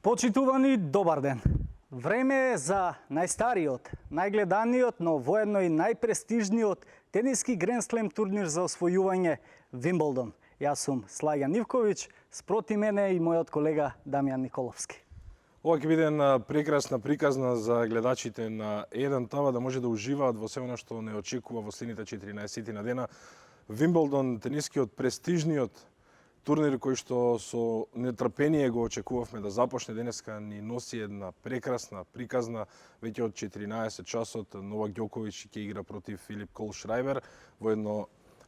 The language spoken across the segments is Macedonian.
Почитувани, добар ден! Време е за најстариот, најгледаниот, но воедно и најпрестижниот тениски Гренслем турнир за освојување Вимблдон. Јас сум Слајан Ивковиќ, спроти мене и мојот колега Дамјан Николовски. Ова ќе биде една прекрасна приказна за гледачите на Еден ТВ да може да уживаат во се она што не очекува во следните 14 на дена. Вимблдон, тенискиот престижниот турнир кој што со нетрпение го очекувавме да започне денеска, ни носи една прекрасна приказна. Веќе од 14 часот Новак Ѓоковиќ ќе игра против Филип Колшрајбер во едно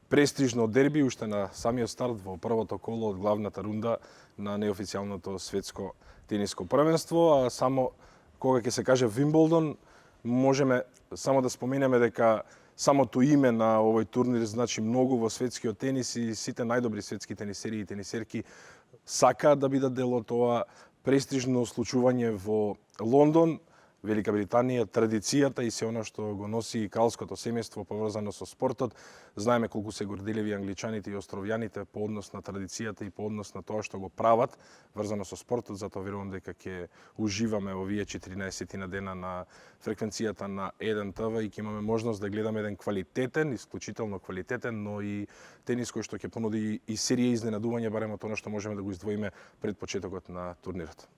престижно дерби уште на самиот старт во првото коло од главната рунда на неофицијалното светско тениско првенство. А само кога ќе се каже Вимблдон, можеме само да споменеме дека самото име на овој турнир значи многу во светскиот тенис и сите најдобри светски тенисери и тенисерки сакаат да бидат дел од ова престижно случување во Лондон, Велика Британија, традицијата и се она што го носи и кралското семејство поврзано со спортот. Знаеме колку се горделиви англичаните и островјаните по однос на традицијата и по однос на тоа што го прават врзано со спортот, затоа верувам дека ќе уживаме овие 14 на дена на фреквенцијата на Еден ТВ и ќе имаме можност да гледаме еден квалитетен, исклучително квалитетен, но и тенис кој што ќе понуди и серија изненадување, барем од тоа што можеме да го издвоиме пред почетокот на турнирот.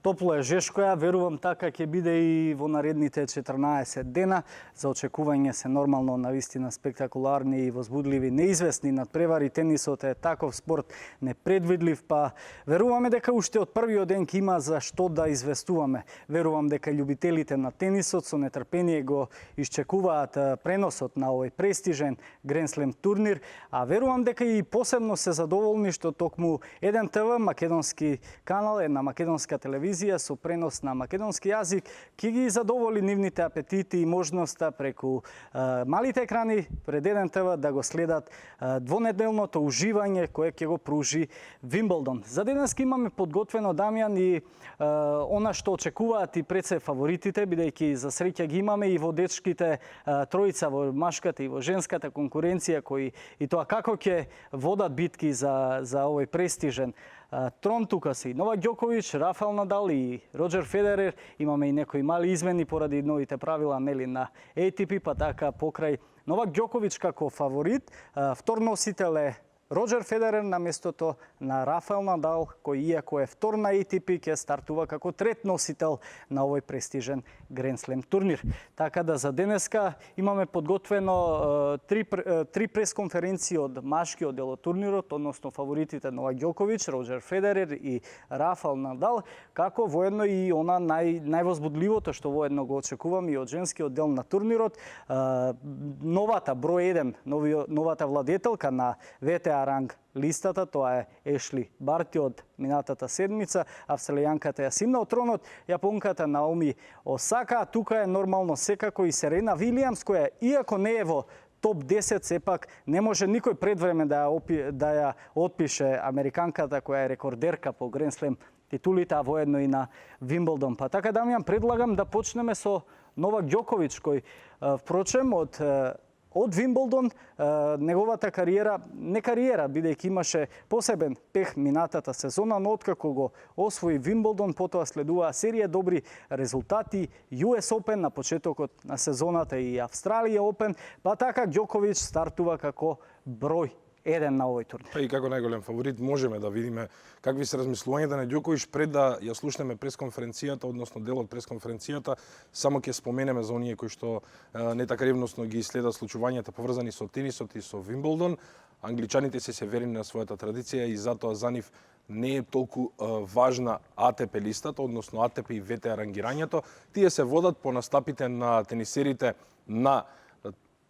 Топло е жешко, ја верувам така ќе биде и во наредните 14 дена. За очекување се нормално навистина спектакуларни и возбудливи, неизвестни надпревари. Тенисот е таков спорт непредвидлив, па веруваме дека уште од првиот ден ќе има за што да известуваме. Верувам дека љубителите на тенисот со нетрпение го исчекуваат преносот на овој престижен Гренслем турнир, а верувам дека и посебно се задоволни што токму Еден ТВ, македонски канал, една македонска телевизија со пренос на македонски јазик ќе ги задоволи нивните апетити и можноста преку малите екрани пред Еден ТВ да го следат двонеделното уживање кое ќе го пружи Вимблдон. За денеска имаме подготвено, Дамјан, и она што очекуваат и пред се фаворитите, бидејќи за среќа ги имаме и во дечките тројца, во машката и во женската конкуренција, кои и тоа како ќе водат битки за овој престижен трон. Тука се и Новак Ѓоковиќ, Рафаел Надал и Роџер Федерер. Имаме и некои мали измени поради новите правила на ATP, па така покрај Новак Ѓоковиќ како фаворит, втор носител е Роџер Федерер на местото на Рафаел Надал, кој иако е втор на ATP, ќе стартува како трет носител на овој престижен Гренслем турнир. Така да за денеска имаме подготвено три пресконференции од машкиот дел од турнирот, односно фаворитите Новак Ѓоковиќ, Роџер Федерер и Рафаел Надал, како воедно и она највозбудливото што воедно го очекувам и од женскиот дел на турнирот, новата број 1, новата владетелка на ВТА ранг листата, тоа е Ешли Барти од минатата седмица, австралијанката Јасимна од тронот, јапонката Наоми Осака, тука е нормално секако и Серена Вилијамс, која иако не е во топ 10, сепак не може никој пред време да ја отпише американката која е рекордерка по Гренслем титулите, а воедно и на Вимблдон. Па така, Дамјан, предлагам да почнеме со Новак Ѓоковиќ, кој впрочем од Вимблдон неговата кариера, не кариера, бидејќи имаше посебен пех минатата сезона, но откако го освои Вимблдон, потоа следува серија добри резултати, US Open на почетокот на сезоната и Австралија Open, па така Ѓоковиќ стартува како број 1 на овој турнир. Па и како најголем фаворит можеме да видиме какви се размислувањата на Ѓоковиќ. Пред да ја слушнеме пресконференцијата, односно дел од пресконференцијата, само ќе споменеме за оние кои што не така ревносно ги следат случувањата поврзани со тенисот и со Вимблдон. Англичаните се верени на својата традиција и затоа за нив не е толку важна ATP листата, односно ATP и ВТА рангирањето. Тие се водат по настапите на тенисерите на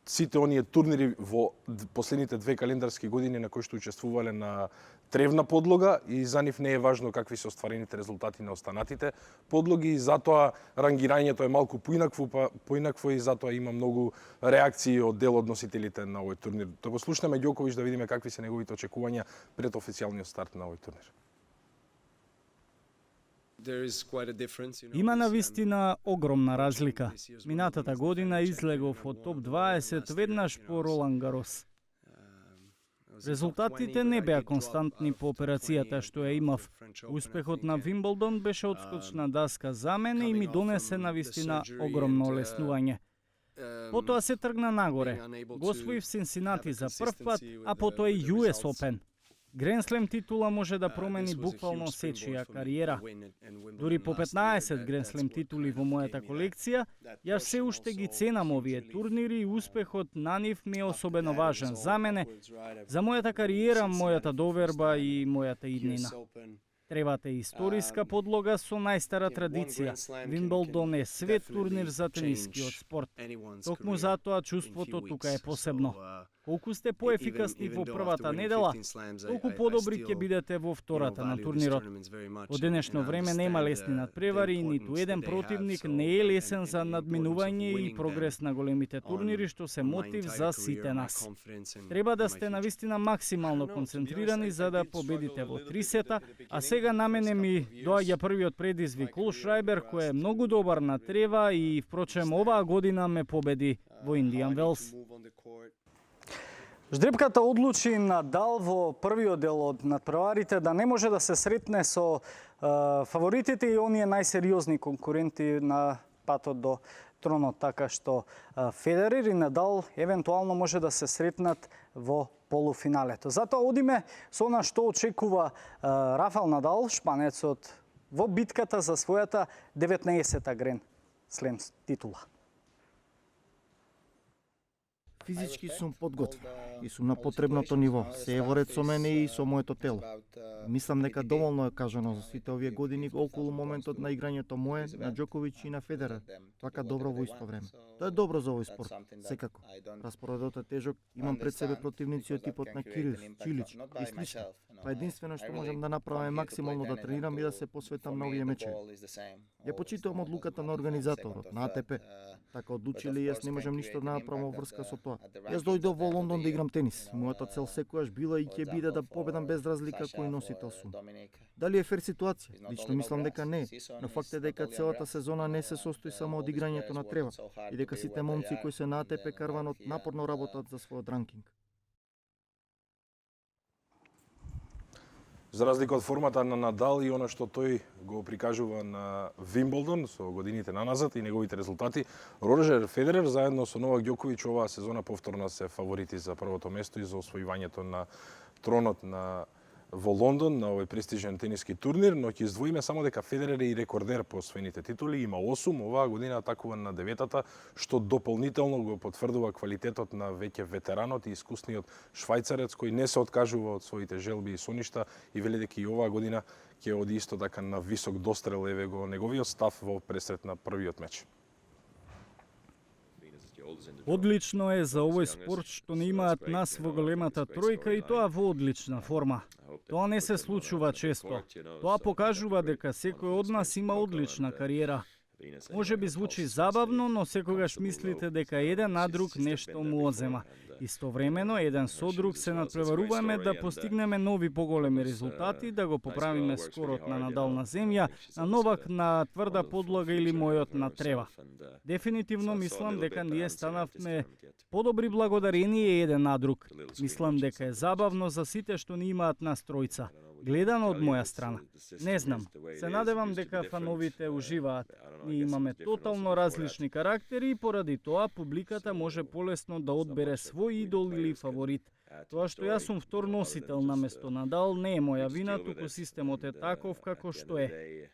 сите оние турнири во последните 2 календарски години на кои што учествувале на тревна подлога и за нив не е важно какви се остварените резултати на останатите подлоги и затоа рангирањето е малку поинакво и затоа има многу реакции од дел од носителите на овој турнир. Да го слушнеме Ѓоковиќ да видиме какви се неговите очекувања пред официјалниот старт на овој турнир. Има навистина огромна разлика. Минатата година излегов од топ 20 веднаш по Ролан Гарос. Резултатите не беа константни по операцијата што ја имав. Успехот на Вимблдон беше одскочна даска за мене и ми донесе навистина огромно олеснување. Потоа се тргна нагоре. Го освоив Синсинати за прв пат, а потоа и US Open. Гранд Слем титула може да промени буквално сечија кариера. Дури по 15 Гранд Слем титули во мојата колекција, јас се уште ги ценам овие турнири и успехот на нив ми е особено важен за мене, за мојата кариера, мојата доверба и мојата иднина. Требате историска подлога со најстара традиција. Вимблдон е свет турнир за тенискиот спорт. Токму затоа чувството тука е посебно. Колку сте поефикасни во првата недела, толку подобри ќе бидете во втората на турнирот. Во денешно време нема лесни надпревари и ниту еден противник не е лесен за надминување и прогрес на големите турнири, што се мотив за сите нас. Треба да сте навистина максимално концентрирани за да победите во 3 сета, а сега на мене ми доаѓа првиот предизвик Кол Шрајбер, кој е многу добар на трева и впрочем оваа година ме победи во Индијан Велс. Ждрепката одлучи Надал во првиот дел од надпреварите да не може да се сретне со фаворитите и оние најсериозни конкуренти на патот до тронот, така што Федерер и Надал евентуално може да се сретнат во полуфиналето. Затоа одиме со она што очекува Рафаел Надал, шпанецот, во битката за својата 19-та Гранд Слем титула. Физички сум подготвен и сум на потребното ниво. Се е во ред со мене и со моето тело. Мислам дека доволно е кажано за сите овие години околу моментот на играњето мое, на Џоковиќ и на Федерер. Така добро во исто време. Тоа е добро за овој спорт, секако. Распоредот е тежок, имам пред себе противници од типот на Кирил, Чилич и слично. Па единствено што можам да направам е максимално да тренирам и да се посветам на овие мечеви. Ја почитувам одлуката на организаторот, на АТП. Така одлучили јас не можам ништо да направам во врска со тоа. Јас дојдов во Лондон да играм тенис. Мојата цел секогаш била и ќе биде да победам без разлика кој носител сум. Дали е фер ситуација? Лично мислам дека не, но факт е дека целата сезона не се состои само од играњето на трева и дека сите момци кои се на АТП карванот напорно работат за својот ранкинг. За разлика од формата на Надал и она што тој го прикажува на Вимблдон со годините наназад и неговите резултати, Роджер Федерер заедно со Новак Ѓоковиќ оваа сезона повторно се фаворити за првото место и за освојувањето на тронот во Лондон на овој престижен тениски турнир, но ќе издвоиме само дека Федерер е и рекордер по освоените титули, има 8, оваа година атакува на 9-та, што дополнително го потврдува квалитетот на веќе ветеранот и искусниот швајцарец кој не се откажува од своите желби и соништа и вели дека и оваа година ќе оди исто така на висок дострел, еве го неговиот став во пресрет на првиот меч. Одлично е за овој спорт што не имаат нас во големата тројка и тоа во одлична форма. Тоа не се случува често. Тоа покажува дека секој од нас има одлична кариера. Може би звучи забавно, но секогаш мислите дека еден на друг нешто му одзема. Истовремено, еден со друг се надпреваруваме да постигнеме нови поголеми резултати, да го поправиме скорот на Надал на земја, на Новак на тврда подлога или мојот на трева. Дефинитивно мислам дека ние станавме подобри благодарение еден на друг. Мислам дека е забавно за сите што ни имаат нас тројца. Гледано од моја страна. Не знам, се надевам дека фановите уживаат. Ние имаме тотално различни карактери и поради тоа публиката може полесно да одбере свој идол или фаворит. Тоа што јас сум втор носител наместо Надал не е моја вина, туку системот е таков како што е.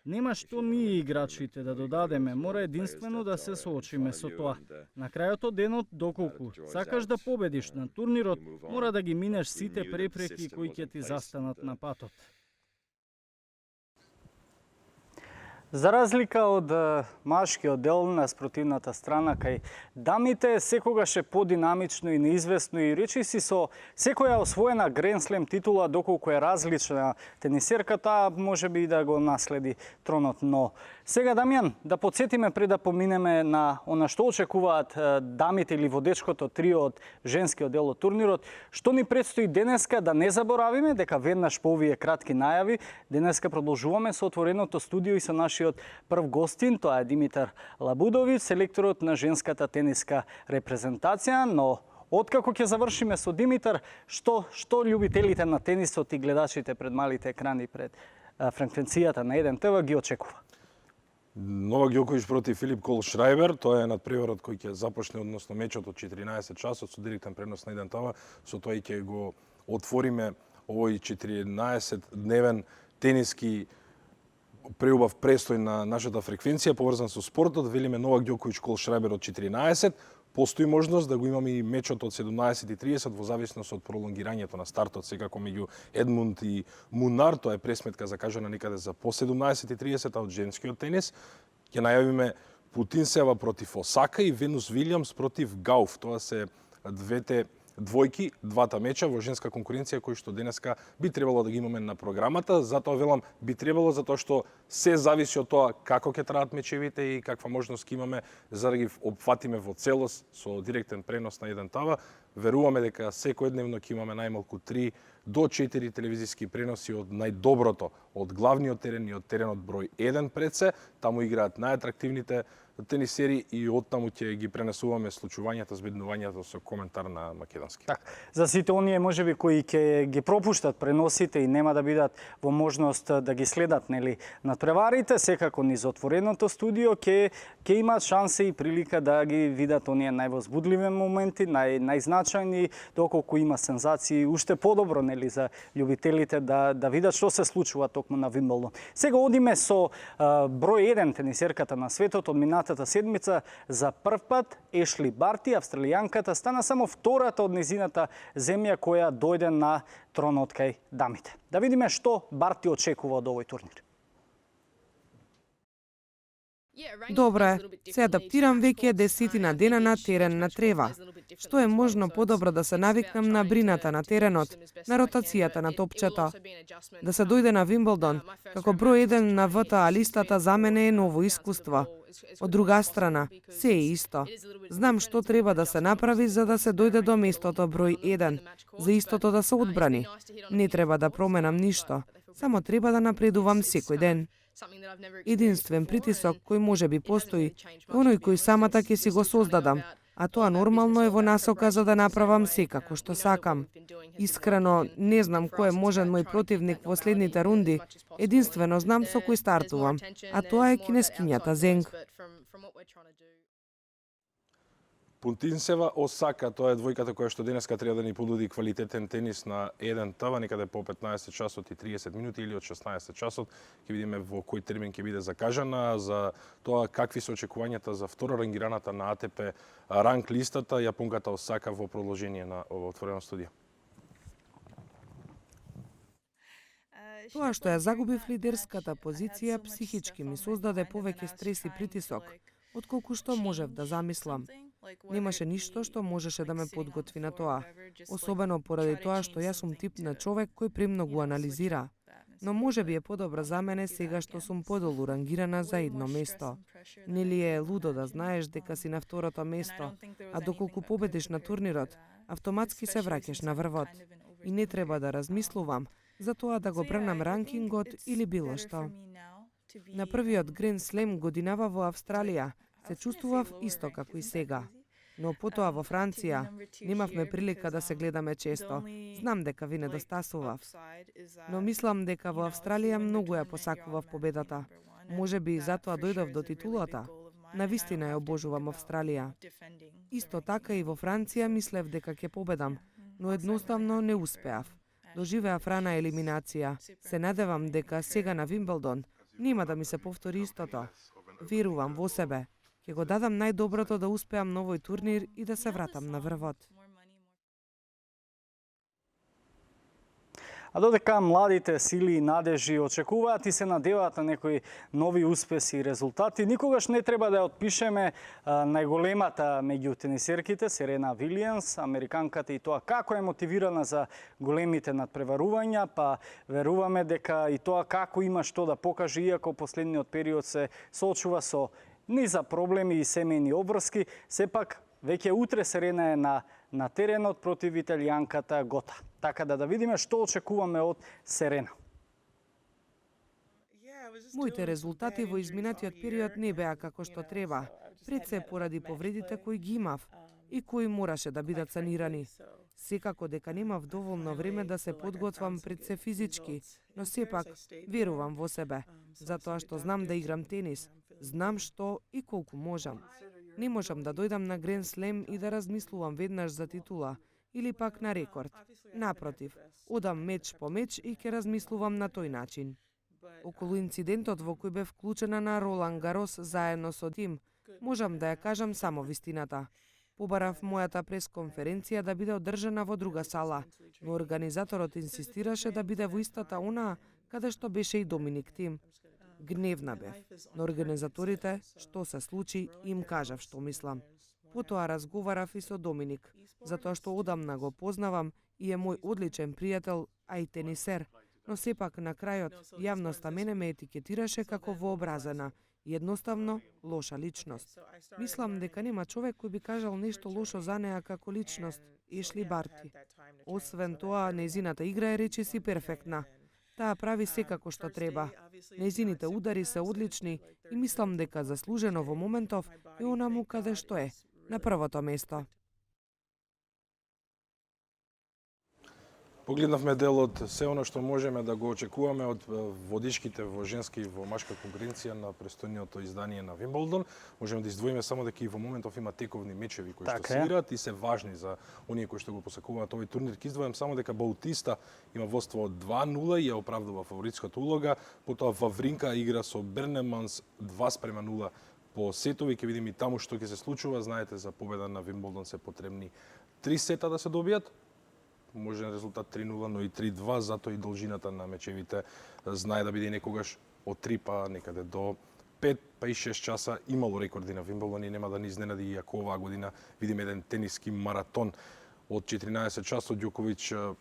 Нема што ние играчите да додадеме, мора единствено да се соочиме со тоа. На крајот од денот, доколку сакаш да победиш на турнирот, мора да ги минеш сите препреки кои ќе ти застанат на патот. За разлика од машкиот дел на спротивната страна, кај дамите секогаш е подинамично и неизвестно и речиси со секоја освоена Гранд Слем титула, доколку е различна тенисерка, таа може би да го наследи тронот. Но сега, Дамјан, да подсетиме пред да поминеме на она што очекуваат дамите или водечкото трио од женскиот дел од турнирот, што ни предстои денеска, да не заборавиме дека веднаш по овие кратки најави, денеска продолжуваме со отвореното студио и со нашиот прв гостин, тоа е Димитар Лабудовиќ, селекторот на женската тениска репрезентација, но Откако ќе завршиме со Димитар, што љубителите на тенисот и гледачите пред малите екрани пред фреквенцијата на 1 ТВ ги очекува? Новак Ѓоковиќ против Филип Колшрајбер, тоа е надпреварот кој ќе започне, односно мечот од 14 часот со директен пренос на 1 ТВ, со тоа и ќе го отвориме овој 14-дневен тениски преубав престој на нашата фреквенција, поврзан со спортот. Велиме Новак Ѓоковиќ Колшрајбер од 14. Постои можност да го имаме и мечот од 17:30 во зависност од пролонгирањето на стартот, секако меѓу Едмунд и Мунар. Тоа е пресметка закажана некаде за по 17:30, а од женскиот тенис ќе најавиме Путинцева против Осака и Венус Вилјамс против Гауф. Тоа се двете двојки, двата меча во женска конкуренција кои што денеска би требало да ги имаме на програмата. Затоа велам би требало, затоа што се зависи од тоа како ќе траат мечевите и каква можност ќе имаме за да ги опфатиме во целост со директен пренос на 1 ТВ. Веруваме дека секојдневно ќе имаме најмалку 3 до 4 телевизиски преноси од најдоброто, од главниот терен и од теренот број 1 пред се. Таму играат најатрактивните тенисери и оттаму ќе ги пренесуваме случувањата, збеднувањата со коментар на македонски. Так, за сите оние можеби кои ќе ги пропуштат преносите и нема да бидат во можност да ги следат нели надпреварите, секако низ отвореното студио ќе имаат шанса и прилика да ги видат оние највозбудливи моменти, најзначајни, доколку има сензации, уште подобро нели за љубителите да видат што се случува токму на Вимблдон. Сега одиме со број 1 тенисерката на светот од минатата седмица. За прв пат Ешли Барти, австралијанката, стана само втората од незината земја која дојде на тронот кај дамите. Да видиме што Барти очекува од овој турнир. Добро е, се адаптирам веќе 10 дена на терен на трева. Што е можно подобро да се навикнам на брината на теренот, на ротацијата на топчето. Да се дојде на Вимблдон, како број 1 на ВТА листата за мене е ново искуство. Од друга страна, се е исто. Знам што треба да се направи за да се дојде до местото број 1, за истото да се одбрани. Не треба да променам ништо, само треба да напредувам секој ден. Единствен притисок кој може би постои, оној кој самата ќе си го создадам, а тоа нормално е во насока за да направам секако што сакам. Искрено, не знам кој е можен мој противник во следните рунди, единствено знам со кој стартувам, а тоа е кинескињата Зенг. Путинцева Осака, тоа е двојката која што денеска треба да ни понуди квалитетен тенис на 1 ТВ, некаде по 15 часот и 30 минути или од 16 часот. Ќе видиме во кој термин ќе биде закажана, за тоа какви се очекувањата за втора рангираната на АТП ранг листата, јапонката Осака во продолжение на ово отворено студио. Тоа што ја загубив лидерската позиција психички ми создаде повеќе стрес и притисок, отколку што можев да замислам. Немаше ништо што можеше да ме подготви на тоа, особено поради тоа што јас сум тип на човек кој премногу анализира. Но може би е подобро за мене сега што сум подолу рангирана за едно место. Нели е лудо да знаеш дека си на второто место, а доколку победиш на турнирот, автоматски се враќаш на врвот. И не треба да размислувам за тоа да го брнам ранкингот или било што. На првиот Гранд Слем годинава во Австралија се чувствував исто како и сега. Но потоа во Франција немавме прилика да се гледаме често. Знам дека ви недостасував. Но мислам дека во Австралија многу ја посакував победата. Може би затоа дојдов до титулата. Навистина ја обожувам Австралија. Исто така и во Франција мислев дека ќе победам, но едноставно не успеав. Доживеав рана елиминација. Се надевам дека сега на Вимблдон нема да ми се повтори истото. Верувам во себе. Ќе го дадам најдоброто да успеам на овој турнир и да се вратам на врвот. А додека младите сили и надежи очекуваат и се надеваат на некои нови успеси и резултати, никогаш не треба да ја отпишеме најголемата меѓу тенисерките, Серена Вилијамс, американката, и тоа како е мотивирана за големите надпреварувања, па веруваме дека и тоа како има што да покаже, иако последниот период се соочува со низа проблеми и семејни обврски, сепак веќе утре Серена е на теренот против италијанката Гота. Така да видиме што очекуваме од Серена. Моите резултати во изминатиот период не беа како што треба, пред се поради повредите кои ги имав. и кои мораше да бидат санирани. Секако дека немав доволно време да се подготвам пред се физички, но сепак верувам во себе, затоа што знам да играм тенис, знам што и колку можам. Не можам да дојдам на Гранд Слем и да размислувам веднаш за титула или пак на рекорд. Напротив, одам меч по меч и ќе размислувам на тој начин. Околу инцидентот во кој бев вклучена на Ролан Гарос заедно со тим, можам да ја кажам само вистината. Побарав мојата пресконференција да биде одржана во друга сала, но организаторот инсистираше да биде во истата онаа каде што беше и Доминик Тим. Гневна бев, но организаторите, што се случи, им кажав што мислам. Потоа разговарав и со Доминик, затоа што одамна го познавам и е мој одличен пријател, а и тенисер, но сепак на крајот јавноста мене ме етикетираше како вообразена, едноставно лоша личност. Мислам дека нема човек кој би кажал нешто лошо за неа како личност, Ешли Барти. Освен тоа, нејзината игра е речиси перфектна. Таа прави секако што треба. Нејзините удари се одлични и мислам дека заслужено во моментов е онаму каде што е, на првото место. Погледнавме дел од се оно што можеме да го очекуваме од водичките во женска и во машка конкуренција на престојното издание на Вимболдон. Можеме да издвоиме само дека и во моментов има тековни мечеви кои што се играат и се важни за оние кои што го посакуваат овој турнир. Ке издвојам само дека Баутиста има водство од 2-0 и ја оправдува фаворитската улога, потоа Вавринка игра со Бернеманс 2:0 по сетови. Ке видиме и таму што ќе се случува. Знаете, за победа на Вимболдон се потребни 3 сета да се добијат. Можен резултат 3-0, но и 3-2, затоа и должината на мечевите знае да биде некогаш од 3 па некаде до 5 па и 6 часа. Имало рекорди на Вимболдон и нема да ни изненади и ако оваа година видиме еден тениски маратон од 14 часот. Ѓоковиќ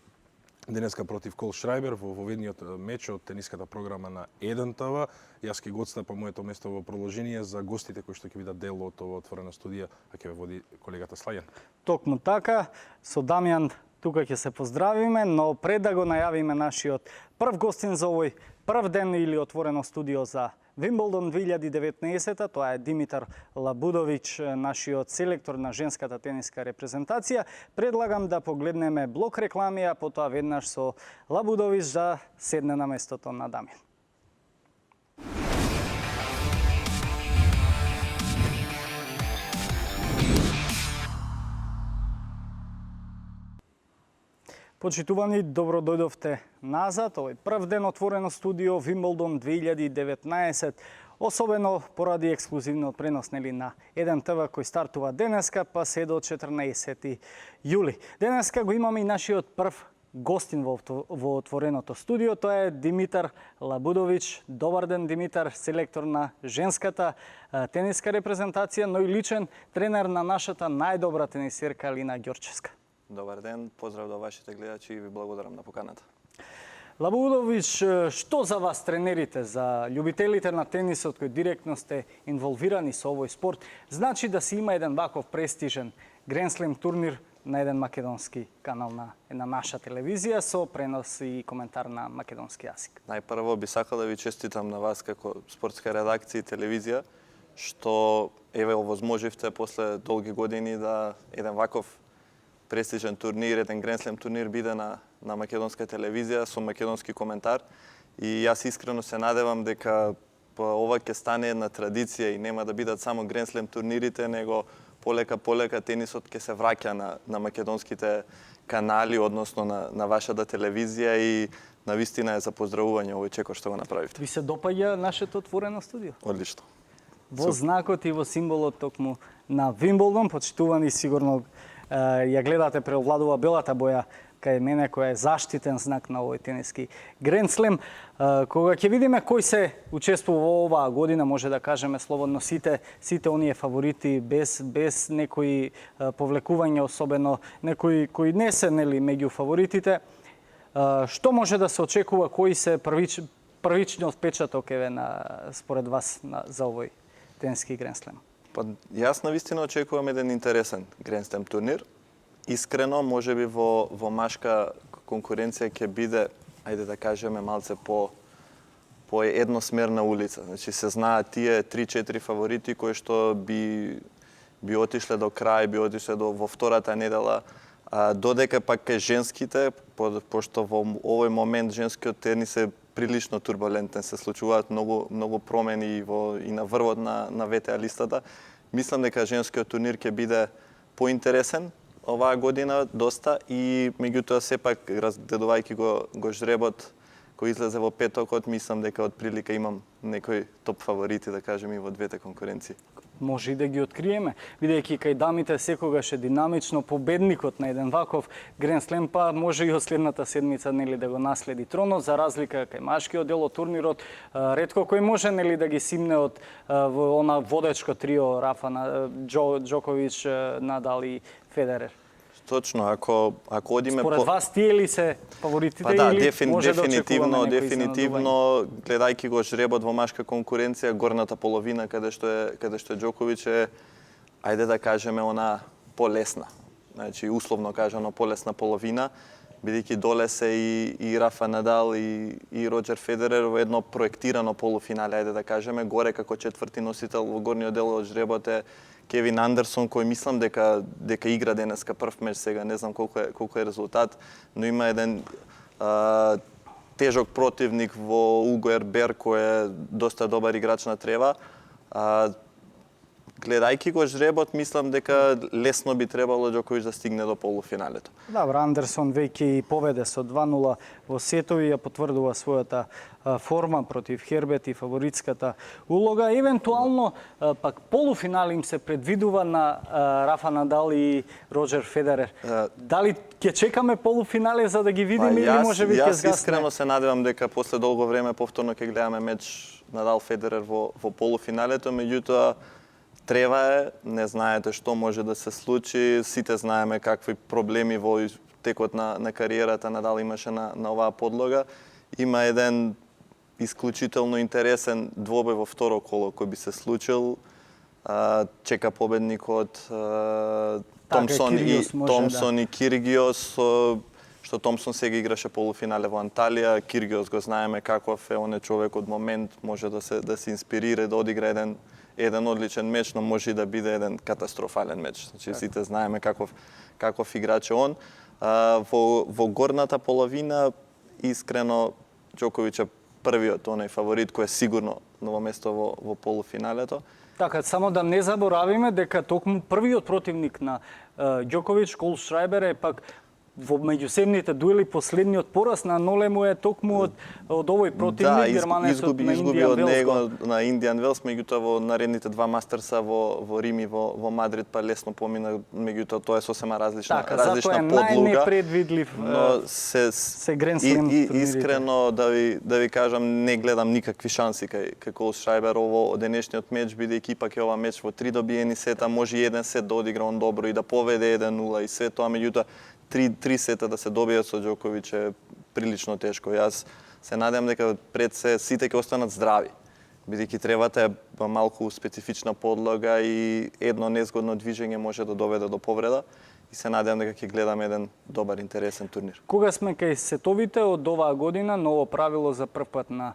денеска против Кол Шрајбер во воведниот меч од тениската програма на 1ТВ. Јас ќе го отстапам моето место во продолжение за гостите кои што ќе бидат дел од ова отворена студија, а ќе ве води колегата Слајан. Токму така, со Дамјан тука ќе се поздравиме, но пред да го најавиме нашиот прв гостин за овој прв ден или отворено студио за Вимболдон 2019, тоа е Димитар Лабудовиќ, нашиот селектор на женската тениска репрезентација. Предлагам да погледнеме блок реклами, а потоа веднаш со Лабудовиќ да седне на местото на Дамјан. Почитувани, добро дојдовте назад. Овој прв ден отворено студио Вимболдон 2019, особено поради ексклузивниот пренос на 1ТВ кој стартува денеска, па се до 14 јули. Денеска го имаме и нашиот прв гостин во отвореното студио, тоа е Димитар Лабудовиќ. Добар ден, Димитар, селектор на женската тениска репрезентација, но и личен тренер на нашата најдобра тенисерка Лина Ѓорчевска. Добар ден, поздрав до вашите гледачи и ви благодарам на поканата. Лабудовиќ, што за вас тренерите, за љубителите на тенисот кои директно сте инволвирани со овој спорт, значи да се има еден ваков престижен Гранд Слем турнир на еден македонски канал на една наша телевизија со пренос и коментар на македонски јазик? Најпрво би сакал да ви честитам на вас како спортска редакција и телевизија, што еве овозможивте после долги години да еден ваков престижен турнир, еден Гранд Слем турнир биде на македонска телевизија со македонски коментар. И јас искрено се надевам дека ова ќе стане една традиција и нема да бидат само Гранд Слем турнирите, него полека тенисот ќе се враќа на македонските канали, односно на вашата телевизија и навистина е за поздравување овој чекор што го направивте. Ви се допаѓа нашето отворено студио? Одлично. Во знакот и во символот токму на Вимболдон, почитувани, сигурно ја гледате, преовладува белата боја кај мене, која е заштитен знак на овој тениски Гранд Слем. Кога ќе видиме кој се учествува во оваа година, може да кажеме слободно сите оние фаворити без некои повлекување, особено некои кои не се меѓу фаворитите. Што може да се очекува, кои се првичниот впечаток според вас за овој тениски Гранд Слем? Па јас навистина очекувам еден интересен Гранд Слем турнир. Искрено, можеби во машка конкуренција ќе биде, ајде да кажеме, малце по едносмерна улица. Значи се знаат тие 3-4 фаворити кои што би би отишле до крај, би отишле во втората недела. Додека пак кај женските, пошто во овој момент женскиот тенис е прилично турбулентен, се случуваат многу промени и на врвот на ВТА листата. Мислам дека женскиот турнир ќе биде поинтересен оваа година доста и меѓутоа сепак разгледувајќи го жребот кој излезе во петокот, мислам дека од прилика имам некои топ фаворити, да кажем, и во двете конкуренции. Може и да ги откриеме, бидејќи кај дамите секогаш е динамично, победникот на еден ваков Гранд Слем, па може и од следната седмица нели да го наследи тронот, за разлика кај машкиот дел од турнирот, ретко кој може нели да ги симне од во она водечко трио Рафа, Џоковиќ, Надал и Федерер. Точно, ако одиме Според вас тие ли се фаворитите Па да, или може да очекуваме некои дефинитивно, гледајќи го жребот во машка конкуренција, горната половина каде што е Џоковиќ е, ајде да кажеме, она полесна. Значи, условно кажано полесна половина, бидејќи доле се и Рафа Надал и Роџер Федерер во едно проектирано полуфинале, ајде да кажеме, горе како четврти носител во горниот дел од жребот е Кевин Андерсон, кој мислам дека игра денеска прв меч, сега не знам колку е резултат, но има еден тежок противник во Уго Ербер, кој е доста добар играч на трева. Гледајќи го жребот, мислам дека лесно би требало Џоковиќ да стигне до полуфиналето. Добро, Андерсон веќе и поведе со 2-0 во сетови, ја потврдува својата форма против Хербет и фаворитската улога. Евентуално пак полуфинал им се предвидува на Рафа Надал и Роџер Федерер. Дали ќе чекаме полуфинале за да ги видиме или може би ќе згасне? Јас искрено се надевам дека после долго време повторно ќе гледаме меч Надал Федерер во полуфиналето, меѓутоа трева е, не знаете што може да се случи, сите знаеме какви проблеми во текот на кариерата Надал имаше на оваа подлога. Има еден исклучително интересен двобој во второ коло кој би се случил. Чека победникот Томсон и Киргиос, што Томсон сега играше полуфинале во Анталија, Киргиос го знаеме каков е, он е човек од момент, може да се инспирира, да одигра еден одличен меч, но може и да биде еден катастрофален меч. Значи, сите знаеме каков играч е он. Во горната половина, искрено, Џоковиќ е првиот оној фаворит кој е сигурно ново место во полуфиналето. Така, само да не заборавиме дека токму првиот противник на Џоковиќ, Кол Шрајбер, е пак во меѓусебните дуели последниот пораз на Ноле му е токму од овој противник, германецот на изгуби од него Велс. на Индиан Велс, меѓутоа во наредните два мастерса во Рим и во Мадрид па лесно помина, меѓутоа тоа е сосема различна Затоа е подлога. најнепредвидлив Но се Гранд Слем турнирите. Искрено да ви кажам, не гледам никакви шанси кај Кол Шрајбер од денешниот меч, бидејќи пак е ова меч во 3 добиени сета, може и еден сет да одигра он добро и да поведе 1-0 и све тоа, меѓутоа три сета да се добијат со Џоковиќ е прилично тешко. Јас се надевам дека пред се сите ќе останат здрави, бидејќи тревата е малку специфична подлога и едно незгодно движење може да доведе до повреда. И се надевам дека ќе гледаме еден добар, интересен турнир. Кога сме кај сетовите од оваа година, ново правило за прв пат на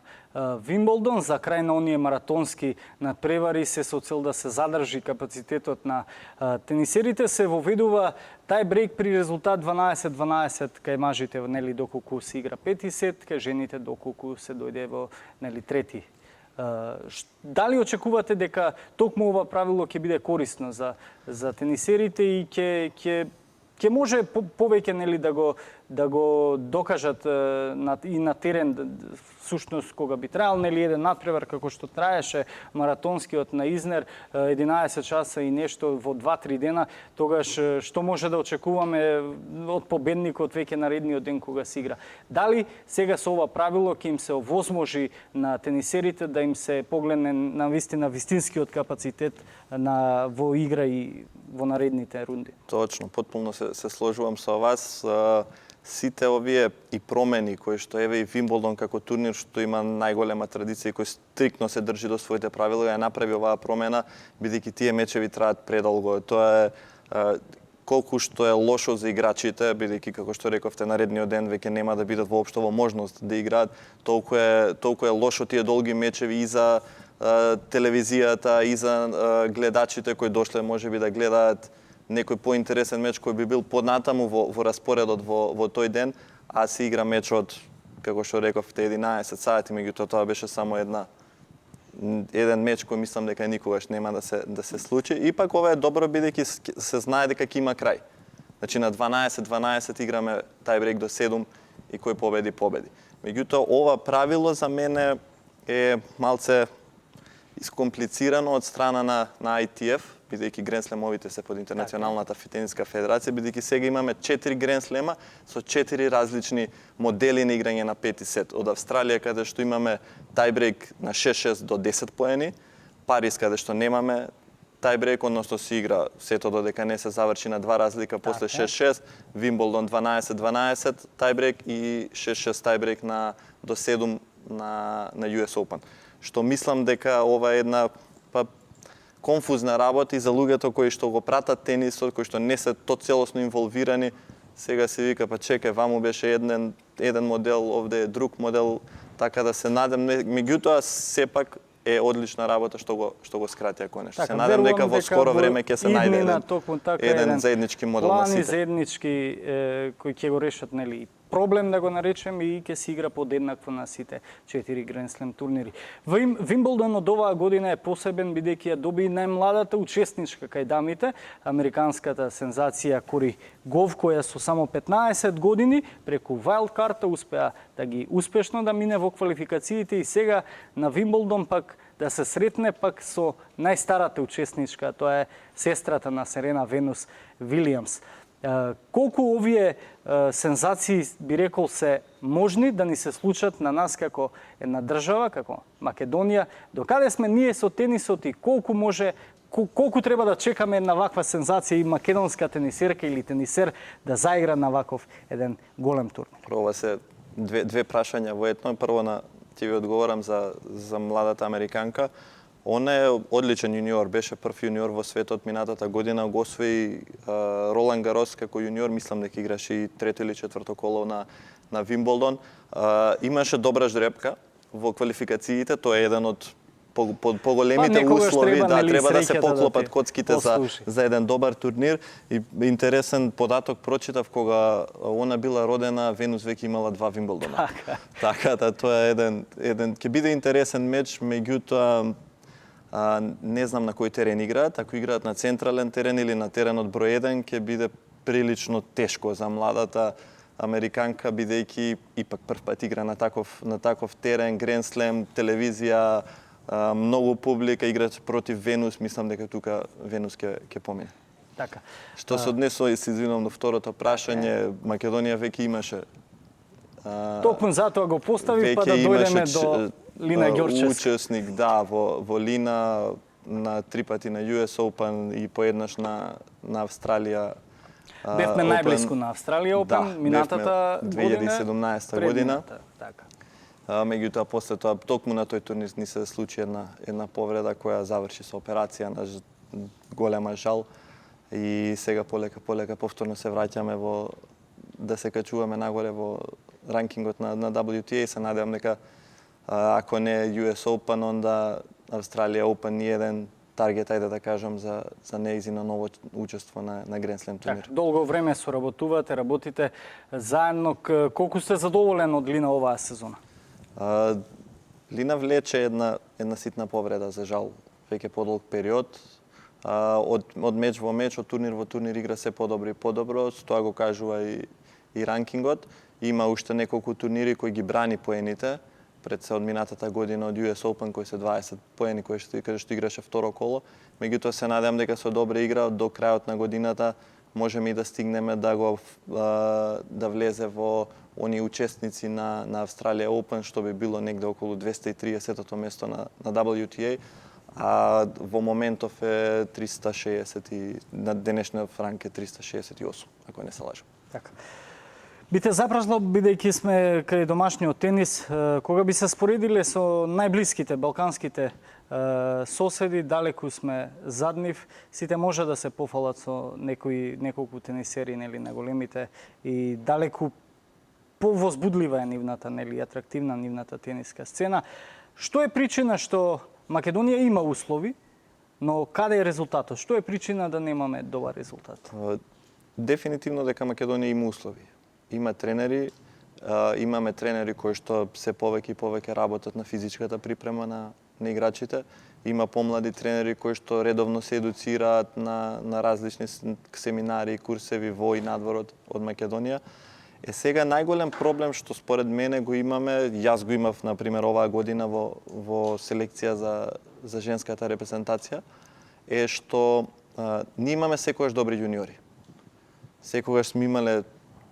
Вимболдон, за крај на оние маратонски надпревари се со цел да се задржи капацитетот на тенисерите, се воведува тај брейк при резултат 12-12 кај мажите, нели, доколку се игра пети сет, кај жените доколку се дојде во, нели, трети. Дали очекувате дека токму ова правило ќе биде корисно за тенисерите и ќе може повеќе, нели, да го докажат и на терен, сушност кога би траел, нели, еден надпревар како што траеше маратонскиот на Изнер 11 часа и нешто во 2-3 дена, тогаш што може да очекуваме од победникот веќе наредниот ден кога се игра? Дали сега со ова правило ќе им се овозможи на тенисерите да им се погледне на вистинскиот капацитет во игра и во наредните рунди? Точно, потполно се сложувам со вас. Сите овие и промени кои што еве и Вимболдон како турнир што има најголема традиција и кој стриктно се држи до своите правила, ја направи оваа промена, бидејќи тие мечеви траат предолго. Тоа е колку што е лошо за играчите, бидејќи како што рековте наредниот ден веќе нема да бидат воопшто во можност да играат, толку е лошо тие долги мечеви и за телевизијата и за гледачите кои дошле можеби да гледаат некој поинтересен меч кој би бил поднатаму во распоредот во тој ден, а се игра мечот, како што рековте, 11 сати, меѓутоа тоа беше само еден меч кој мислам дека никогаш нема да се случи. Ипак ова е добро бидејќи се знае дека ќе има крај. Значи на 12-12 играме тајбрейк до 7 и кој победи. Меѓутоа ова правило за мене е малце искомплицирано од страна на ITF, бидејќи гренслемовите се под Интернационалната тениска федерација, бидејќи сега имаме 4 гренслема со 4 различни модели на играње на пети сет. Од Австралија каде што имаме тајбрейк на 6-6 до 10 поени, Париз каде што немаме тајбрейк, односно се игра сето додека не се заврши на 2 разлика после 6-6, Вимболдон 12-12 тајбрейк и 6-6 тајбрейк до 7 на US Open. Што мислам дека ова е една конфузна работа и за луѓето кои што го пратат тенисот, кои што не се целосно инволвирани, сега се вика па чекај, ваму беше еден модел, овде е друг модел, така да се надам, меѓутоа сепак е одлична работа што го скратија конечно. Така, се надам дека во скоро време ќе се најде еден заеднички модел на сите. Плани заеднички кои ќе го решат, нели, проблем да го наречем и ќе се игра подеднакво на сите 4 Гренслем турнири. Вимболдон од оваа година е посебен бидејќи ја доби најмладата учесничка кај дамите, американската сензација Кори Гов, која со само 15 години преку вайлдкарта успеа да ги успешно да мине во квалификациите и сега на Вимболдон пак да се сретне пак со најстарата учесничка, тоа е сестрата на Серена Венус Вилијамс. Колку овие сензации, би рекол, се можни да ни се случат на нас како една држава, како Македонија, докаде сме ние со тенисот и колку треба да чекаме една ваква сензација и македонска тенисерка или тенисер да заигра на ваков еден голем турнир? Ова се две прашања во едно. Прво ќе ви одговорам за младата американка. Она е одличен јуниор, беше прв јуниор во светот минатата година, го освои Ролан Гарос како јуниор, мислам дека играше и трето или четврто коло на Вимболдон. Имаше добра жребка во квалификациите, тоа е еден од поголемите услови, треба да се поклопат коцките за еден добар турнир. И интересен податок прочитав, кога она била родена, Венус веќе имала 2 Вимболдона. Така да тоа е еден ќе биде интересен меч, меѓутоа не знам на кој терен играат. Ако играат на централен терен или на теренот број 1, ќе биде прилично тешко за младата американка, бидејќи ипак прв пат игра на таков терен, Гренслем, телевизија, многу публика, играат против Венус, мислам дека тука Венус ќе помине. Така. Што се однесува, се извинувам, на второто прашање, Македонија веќе имаше токму затоа го постави, па да дојдеме до Лина Ѓорчевска. Учесник, да, во Лина на 3 пати на US Open и поеднаш на Австралија. Бевме најблиску на Австралија Open, минатата година. 2017 година. Така. Меѓутоа, после тоа, токму на тој турнир ни се случи една повреда која заврши со операција на голема жал. И сега полека повторно се враќаме да се качуваме нагоре во ранкингот на WTA. Се надевам дека ако не US Open, онда Австралија Open ни еден таргет, ајде да кажам, за неизино ново учество на Гренслем турнир. Так, долго време соработувате, работите заедно. Колку сте задоволен од Лина оваа сезона? Лина влече една ситна повреда, за жал, веќе подолг период. Од меч во меч, од турнир во турнир игра се подобро и подобро, тоа го кажува и ранкингот. Има уште неколку турнири кои ги брани поените, пред се од минатата година од US Open кои се 20 поени кои што играше второ коло. Меѓутоа се надевам дека со добра игра до крајот на годината можеме и да стигнеме да влезе во оние учесници на Австралија Open, што би било негде околу 230-тото место на WTA, а во моментов е 360 и на денешниот франк е 368, ако не се лажам. Така. Би те запрашал, бидејќи сме кај домашниот тенис, кога би се споредиле со најблиските балканските соседи, далеку сме зад нив, сите може да се пофалат со неколку тенисери, нели, на големите, и далеку повозбудлива е нивната, нели, атрактивна нивната тениска сцена. Што е причина што Македонија има услови, но каде е резултатот? Што е причина да немаме добар резултат? Дефинитивно дека Македонија има услови. Има тренери, имаме тренери кои што се повеќе и повеќе работат на физичката припрема на играчите. Има помлади тренери кои што редовно се едуцираат на различни семинари и курсеви во и надвор од Македонија. Сега најголем проблем што според мене го имаме, јас го имав на пример оваа година во селекција за женската репрезентација, е што ние имаме секогаш добри јуниори. Секогаш сме имале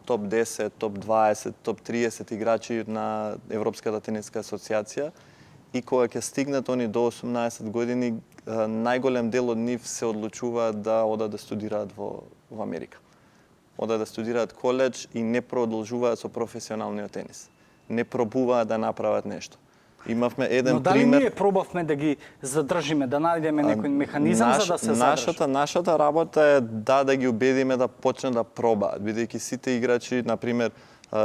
топ 10, топ 20, топ 30 играчи на Европската тениска асоциација и кога ќе стигнат они до 18 години, најголем дел од нив се одлучуваат да одат да студираат во Америка. Одат да студираат коледж и не продолжуваат со професионалниот тенис. Не пробуваат да направат нешто. Имавме еден Но дали пример. ние пробавме да ги задржиме, да најдеме некој механизам за да се задржат? Нашата работа е да ги убедиме да почнат да пробаат, бидејќи сите играчи, на пример,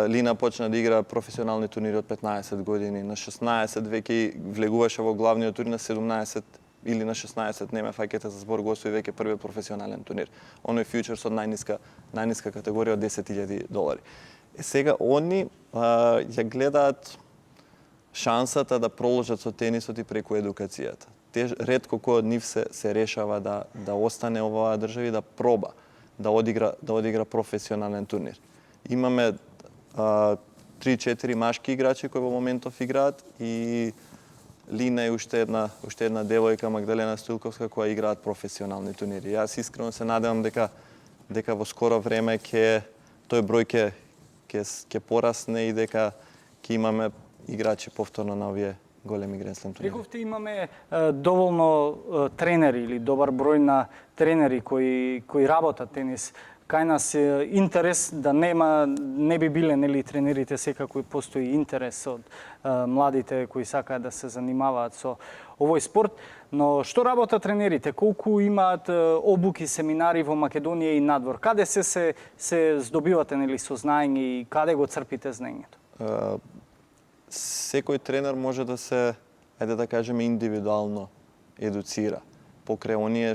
Лина почна да игра професионални турнири од 15 години, на 16 веќе влегуваше во главниот турнир, на 17 или на 16 не ме фаќате за збор госови веќе првиот професионален турнир. Оној фьючерс од најниска категорија од $10,000. Сега они ја гледаат шансата да продолжат со тенисот и преку едукацијата. Ретко кој од нив се решава да остане во оваа држава и да проба да одигра професионален турнир. Имаме 3-4 машки играчи кои во моментов играат и Лина и уште една девојка, Магдалена Стоилковска, која играат професионални турнири. Јас искрено се надевам дека во скоро време тој број ќе порасне и дека ќе имаме играчи повторно на овие големи гренслем турнири. Рековте имаме доволно тренери или добар број на тренери кои работат тенис. Кај нас е интерес да не би биле нели тренерите, секако постои интерес од младите кои сакаат да се занимаваат со овој спорт, но што работат тренерите? Колку имаат обуки, семинари во Македонија и надвор? Каде се здобивате нели сознање и каде го црпите знаењето? Секој тренер може да се, ајде да кажеме, индивидуално едуцира покрај оние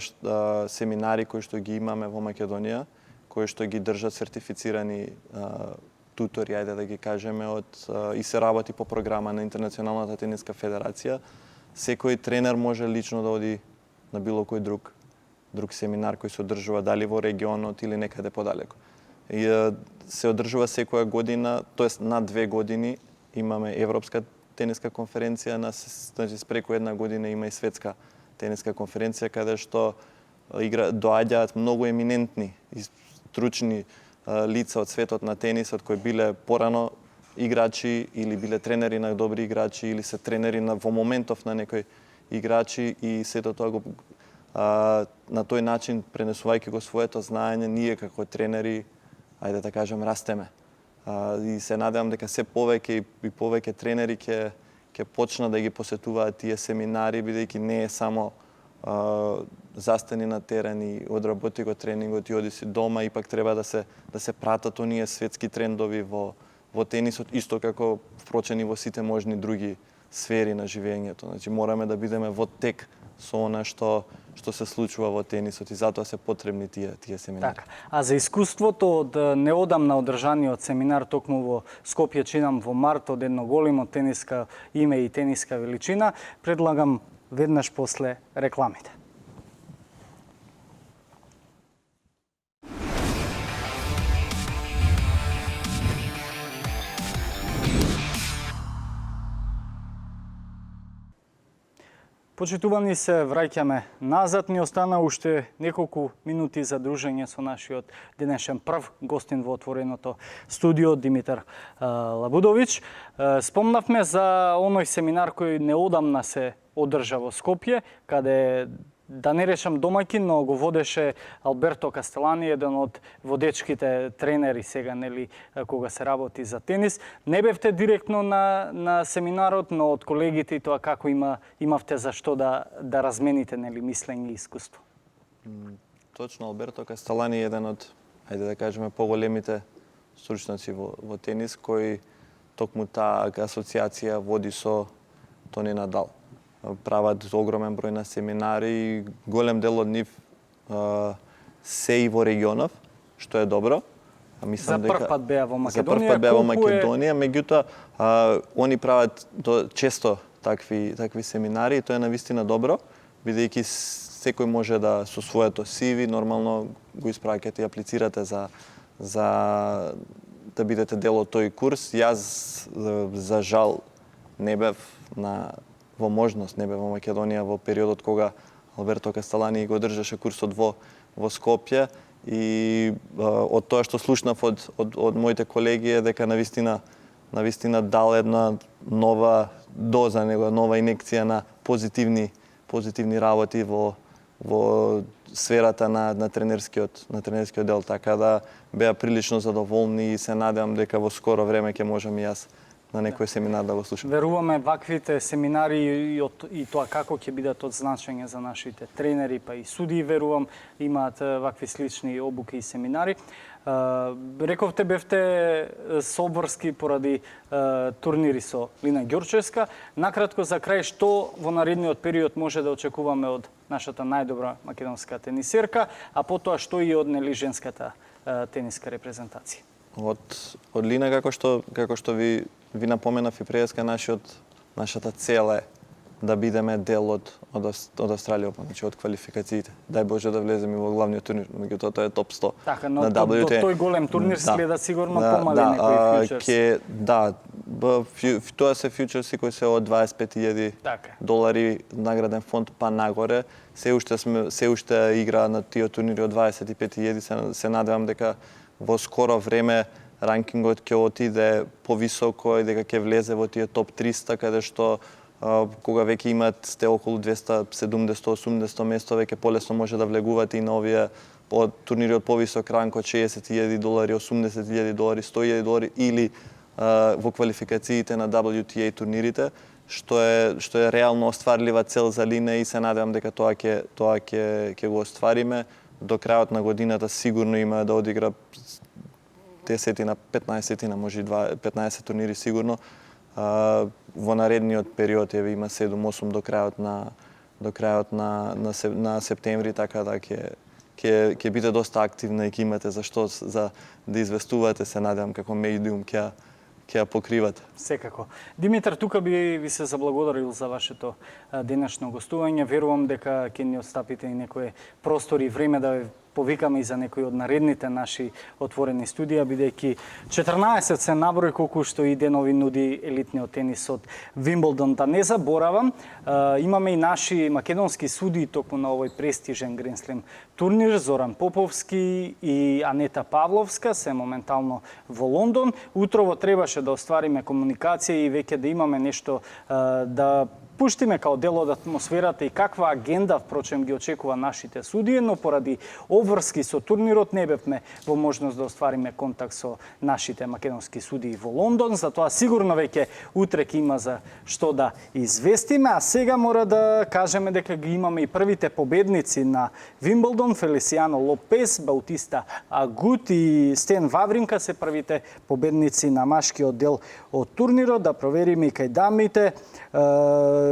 семинари кои што ги имаме во Македонија, кои што ги држат сертифицирани тутори, ајде да ги кажеме, и се работи по програма на Интернационалната тениска федерација. Секој тренер може лично да оди на било кој друг семинар кој се одржува дали во регионот или некаде подалеку. И се одржува секоја година, тоест на 2 години имаме Европска тениска конференција, значи спреку една година има и Светска тениска конференција, каде што доаѓаат многу еминентни и стручни лица од светот на тенисот кои биле порано играчи или биле тренери на добри играчи или се тренери во моментов на некои играчи и сето тоа на тој начин пренесувајќи го своето знаење, ние како тренери, ајде да кажем, растеме. И се надевам дека се повеќе и повеќе тренери ќе почнат да ги посетуваат тие семинари, бидејќи не е само застани на терен и одработи го тренингот и оди си дома, и пак треба да се пратат оние светски трендови во тенисот, исто како впрочем и во сите можни други сфери на живењето. Значи мораме да бидеме во тек со она што се случува во тенисот и затоа се потребни тие семинари. Така. А за искуството од неодамна одржаниот семинар токму во Скопје, чинам во март, од едно големо тениска име и тениска величина, предлагам веднаш после рекламите. Почитувани, се враќаме назад. Ни остана уште неколку минути за дружење со нашиот денешен прв гостин во отвореното студио, Димитар Лабудовиќ. Спомнавме за оној семинар кој неодамна се одржа во Скопје, каде, да не речам домаќин, но го водеше Алберто Кастелани, еден од водечките тренери сега, нели, кога се работи за тенис. Не бевте директно на семинарот, но од колегите и тоа како имавте за што да размените, нели, мислење и искуство. Точно, Алберто Кастелани е еден од, ајде да кажеме, поголемите стручници во тенис, кој токму таа асоциација води со Тони Надал. прават огромен број на семинари и голем дел од нив се и во регионов, што е добро. За прв пат беа во Македонија. За прв пат беа во Македонија, меѓутоа они прават често такви семинари и тоа е навистина добро, бидејќи секој може да со своето CV нормално го испраќате и аплицирате за да бидете дел од тој курс. Јас за жал не бев во можност, не бев во Македонија во периодот кога Алберто Касталани го држаше курсот во Скопје и од тоа што слушнав од моите колеги е дека навистина дал една нова доза, нова инекција на позитивни работи во сферата на тренерскиот дел, така да беа прилично задоволни и се надевам дека во скоро време ќе можам и јас на некој семинар да го слушам. Веруваме ваквите семинари и тоа како ќе бидат од значење за нашите тренери, па и судии, верувам, имаат вакви слични обуки и семинари. Рековте бевте соборски поради турнири со Лина Ѓорчевска. Накратко за крај, што во наредниот период може да очекуваме од нашата најдобра македонска тенисерка, а потоа што и од женската тениска репрезентација? Од Лина, како што ви напоменав и преска, нашата цел е да бидеме дел од Австралија, значи од квалификациите. Дај Боже да влеземе во главниот турнир, меѓутоа тоа е топ 100 така, на WTA. До тој голем турнир следат сигурно помали некои фьючерси. Тоа се фьючерси кои се од $25,000 награден фонд па нагоре. Се уште игра на тие турнири од 25,000. Се надевам дека во скоро време ранкингот ќе отиде повисоко и дека ќе влезе во тие топ 300, каде што кога веќе имаат сте околу 270-180 место, веќе полесно може да влегувате и на овие турнири од повисок ранг од $60,000, $80,000, $100,000 или во квалификациите на WTA турнирите, што е реално остварлива цел за Лина и се надевам дека тоа ќе го оствариме. До крајот на годината сигурно има да одигра 10-15, може и 15 турнири сигурно. Во наредниот период има 7-8 до крајот на септември, така да ќе биде доста активна и ќе имате за да известувате, се надевам како медиум ќе ја покривате. Секако. Димитар, тука би ви се заблагодарил за вашето денешно гостување. Верувам дека ќе ни отстапите и некои простори и време да ве повикаме и за некои од наредните наши отворени студија, бидејќи 14 се наброј колку што и денови нуди елитниот тенис од Вимблдон. Да не заборавам, имаме и наши македонски судии токму на овој престижен Гренслем турнир. Зоран Поповски и Анета Павловска се моментално во Лондон. Утрово требаше да оствариме комуникација и веќе да имаме нешто да пуштиме као дел од атмосферата и каква агенда, впрочем, ги очекува нашите судии, но поради обврски со турнирот не бевме во можност да оствариме контакт со нашите македонски судии во Лондон, затоа сигурно веќе утре ќе има за што да известиме, а сега мора да кажеме дека ги имаме и првите победници на Вимблдон, Фелисијано Лопес, Баутиста Агут и Стен Вавринка се првите победници на машкиот дел од турнирот. Да провериме и кај дамите.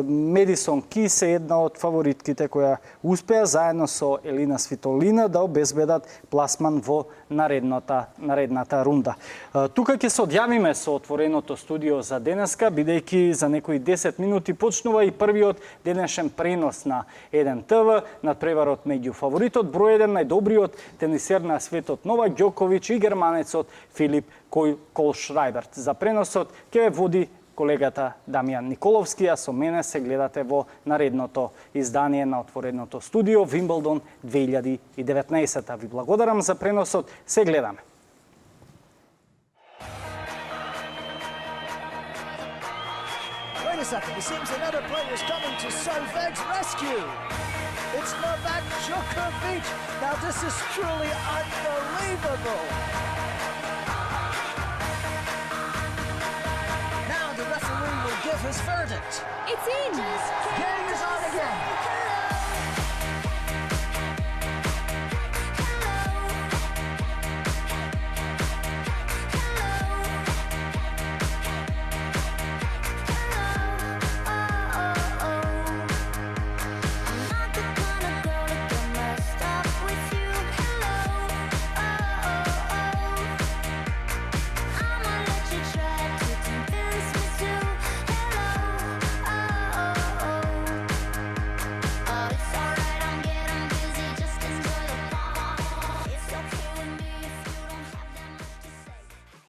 Медисон Кис е една од фаворитките која успеа заедно со Елина Свитолина да обезбедат пласман во наредната рунда. Тука ќе се одјавиме со отвореното студио за денеска, бидејќи за некои 10 минути почнува и првиот денешен пренос на 1 ТВ над преварот меѓу фаворитот број 1 најдобриот тенисер на светот Новак Ѓоковиќ и германецот Филип Колшрајберт. За преносот ќе ве води колегата Дамјан Николовски, а со мене се гледате во наредното издание на отвореното студио Вимблдон 2019. Ви благодарам за преносот, се гледаме. Wait a second, it seems another player is coming to Solveig's rescue. It's Novak Djokovic. Now this is truly unbelievable. Now the referee will give his verdict. It's in! Game is on again.